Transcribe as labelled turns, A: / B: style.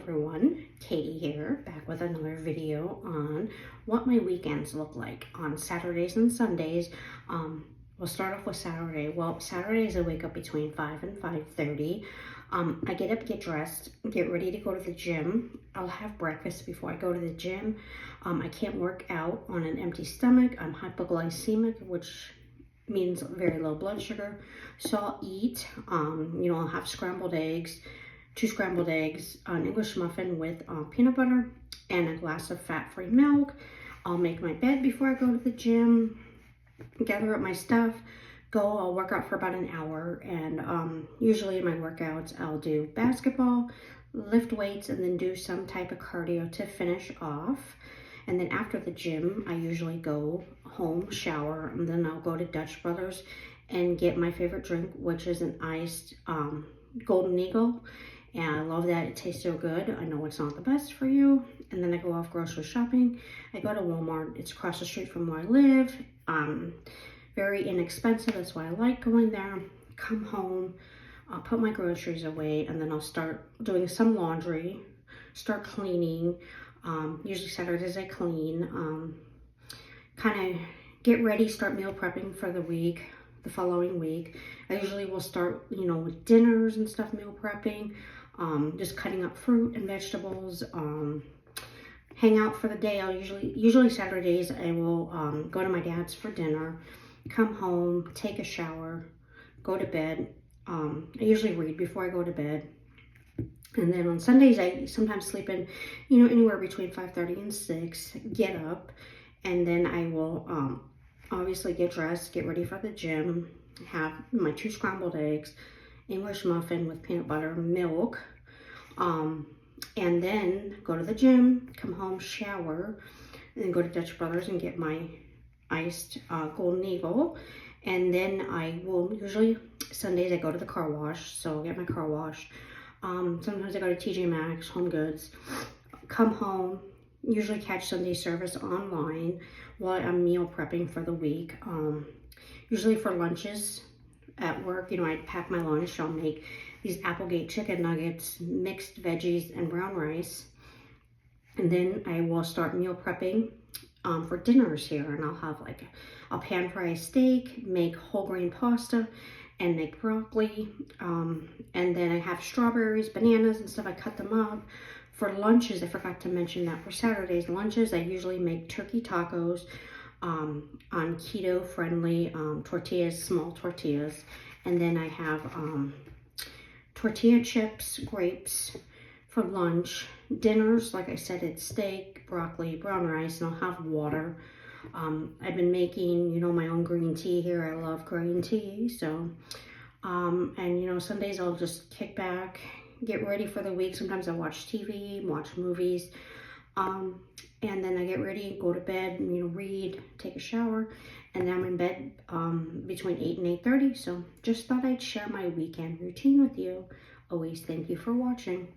A: everyone, Katie here, back with another video on what my weekends look like on Saturdays and Sundays. We'll start off with Saturday. Well, Saturdays I wake up between 5 and 5:30. I get up, get dressed, get ready to go to the gym. I'll have breakfast before I go to the gym. I can't work out on an empty stomach. I'm hypoglycemic, which means very low blood sugar. So I'll eat, I'll have scrambled eggs, 2 scrambled eggs, an English muffin with peanut butter, and a glass of fat-free milk. I'll make my bed before I go to the gym, gather up my stuff, I'll work out for about an hour, and usually in my workouts, I'll do basketball, lift weights, and then do some type of cardio to finish off. And then after the gym, I usually go home, shower, and then I'll go to Dutch Brothers and get my favorite drink, which is an iced Golden Eagle. And I love that. It tastes so good. I know it's not the best for you. And then I go off grocery shopping. I go to Walmart. It's across the street from where I live. Very inexpensive. That's why I like going there. Come home. I'll put my groceries away, and then I'll start doing some laundry, start cleaning. Usually Saturdays I clean. Kind of get ready, start meal prepping for the following week. I usually will start, with dinners and stuff, meal prepping, just cutting up fruit and vegetables, hang out for the day. I'll usually Saturdays I will go to my dad's for dinner, come home, take a shower, go to bed. I usually read before I go to bed. And then on Sundays, I sometimes sleep in, anywhere between 5:30 and 6, get up, and then I will obviously get dressed, get ready for the gym, have my 2 scrambled eggs, English muffin with peanut butter, milk, and then go to the gym, come home, shower, and then go to Dutch Brothers and get my iced Golden Eagle. And then I will Sundays I go to the car wash, so I'll get my car washed. Sometimes I go to TJ Maxx, Home Goods, come home, usually catch Sunday service online while I'm meal prepping for the week. Usually for lunches at work, I pack my lunch. I'll make these Applegate chicken nuggets, mixed veggies, and brown rice. And then I will start meal prepping for dinners here, and I'll pan fry a steak, make whole grain pasta, and make broccoli, and then I have strawberries, bananas, and stuff. I cut them up. For lunches, I forgot to mention that for Saturdays lunches, I usually make turkey tacos on keto-friendly tortillas, small tortillas, and then I have tortilla chips, grapes for lunch. Dinners, like I said, it's steak, broccoli, brown rice, and I'll have water. I've been making, my own green tea here. I love green tea. So, and, Sundays I'll just kick back, get ready for the week. Sometimes I watch TV, watch movies. And then I get ready, go to bed, read, take a shower, and then I'm in bed between 8 and 8:30. So just thought I'd share my weekend routine with you. Always thank you for watching.